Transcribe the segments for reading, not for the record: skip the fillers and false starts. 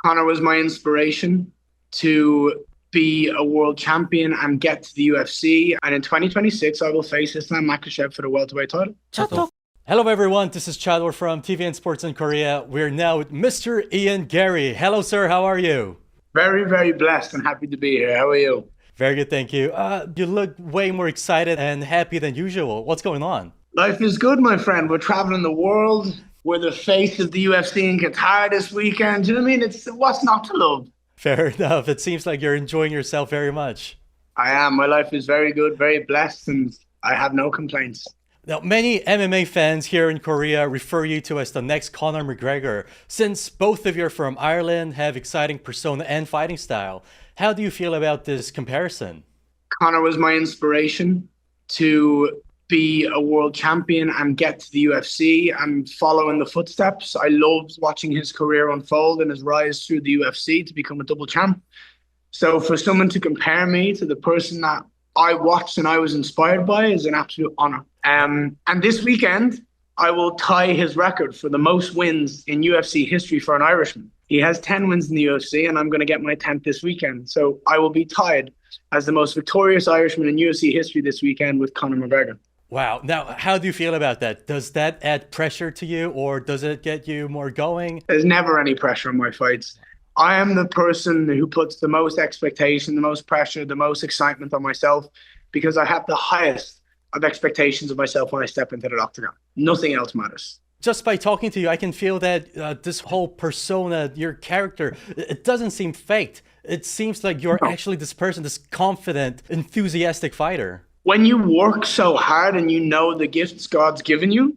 Conor was my inspiration to be a world champion and get to the UFC. And in 2026, I will face Islam Makhachev for the welterweight title. Chador. Hello everyone, this is Chador from TVN Sports in Korea. We're now with Mr. Ian Garry. Hello sir, how are you? Very, very blessed and happy to be here. How are you? Very good, thank you. You look way more excited and happy than usual. What's going on? Life is good, my friend. We're traveling the world. We're the face of the UFC in Qatar this weekend. Do you know what I mean? It's what's not to love? Fair enough. It seems like you're enjoying yourself very much. I am. My life is very good, very blessed, and I have no complaints. Now, many MMA fans here in Korea refer you to as the next Conor McGregor. Since both of you are from Ireland, have exciting persona and fighting style, how do you feel about this comparison? Conor was my inspiration to be a world champion and get to the UFC and follow in the footsteps. I loved watching his career unfold and his rise through the UFC to become a double champ. So for someone to compare me to the person that I watched and I was inspired by is an absolute honor. And this weekend, I will tie his record for the most wins in UFC history for an Irishman. He has 10 wins in the UFC, and I'm going to get my 10th this weekend. So I will be tied as the most victorious Irishman in UFC history this weekend with Conor McGregor. Wow. Now, how do you feel about that? Does that add pressure to you, or does it get you more going? There's never any pressure on my fights. I am the person who puts the most expectation, the most pressure, the most excitement on myself because I have the highest of expectations of myself when I step into the octagon. Nothing else matters. Just by talking to you, I can feel that this whole persona, your character, it doesn't seem faked. It seems like you're actually this person, this confident, enthusiastic fighter. When you work so hard and you know the gifts God's given you,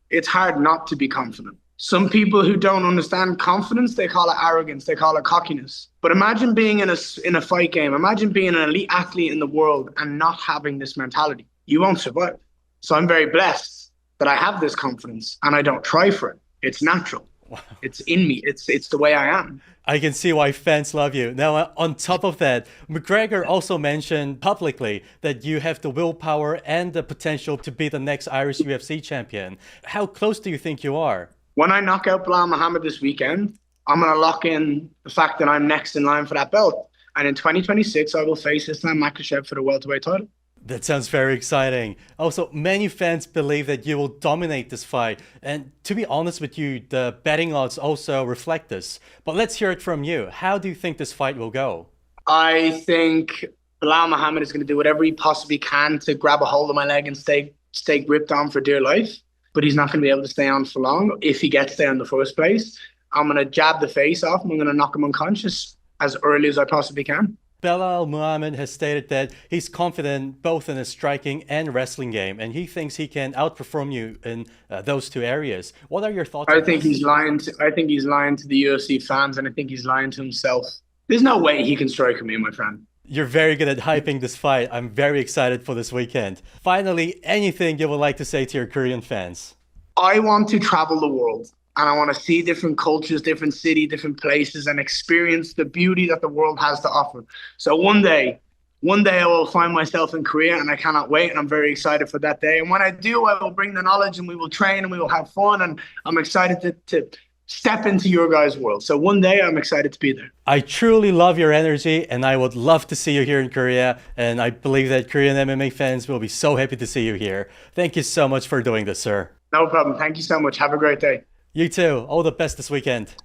it's hard not to be confident. Some people who don't understand confidence, they call it arrogance, they call it cockiness. But imagine being in a fight game, imagine being an elite athlete in the world and not having this mentality. You won't survive. So I'm very blessed that I have this confidence and I don't try for it. It's natural. Wow. It's in me. It's the way I am. I can see why fans love you. Now, on top of that, McGregor also mentioned publicly that you have the willpower and the potential to be the next Irish UFC champion. How close do you think you are? When I knock out Bilal Muhammad this weekend, I'm going to lock in the fact that I'm next in line for that belt. And in 2026, I will face Islam Makhachev for the welterweight title. That sounds very exciting. Also, many fans believe that you will dominate this fight. And to be honest with you, the betting odds also reflect this. But let's hear it from you. How do you think this fight will go? I think Bilal Muhammad is going to do whatever he possibly can to grab a hold of my leg and stay gripped on for dear life. But he's not going to be able to stay on for long if he gets there in the first place. I'm going to jab the face off and I'm going to knock him unconscious as early as I possibly can. Bilal Muhammad has stated that he's confident both in his striking and wrestling game, and he thinks he can outperform you in those two areas. What are your thoughts? I think he's lying to the UFC fans, and I think he's lying to himself. There's no way he can strike me, my friend. You're very good at hyping this fight. I'm very excited for this weekend. Finally, anything you would like to say to your Korean fans? I want to travel the world. And I want to see different cultures, different cities, different places, and experience the beauty that the world has to offer. So one day I will find myself in Korea, and I cannot wait. And I'm very excited for that day. And when I do, I will bring the knowledge, and we will train, and we will have fun. And I'm excited to step into your guys' world. So one day I'm excited to be there. I truly love your energy, and I would love to see you here in Korea. And I believe that Korean MMA fans will be so happy to see you here. Thank you so much for doing this, sir. No problem. Thank you so much. Have a great day. You too. All the best this weekend.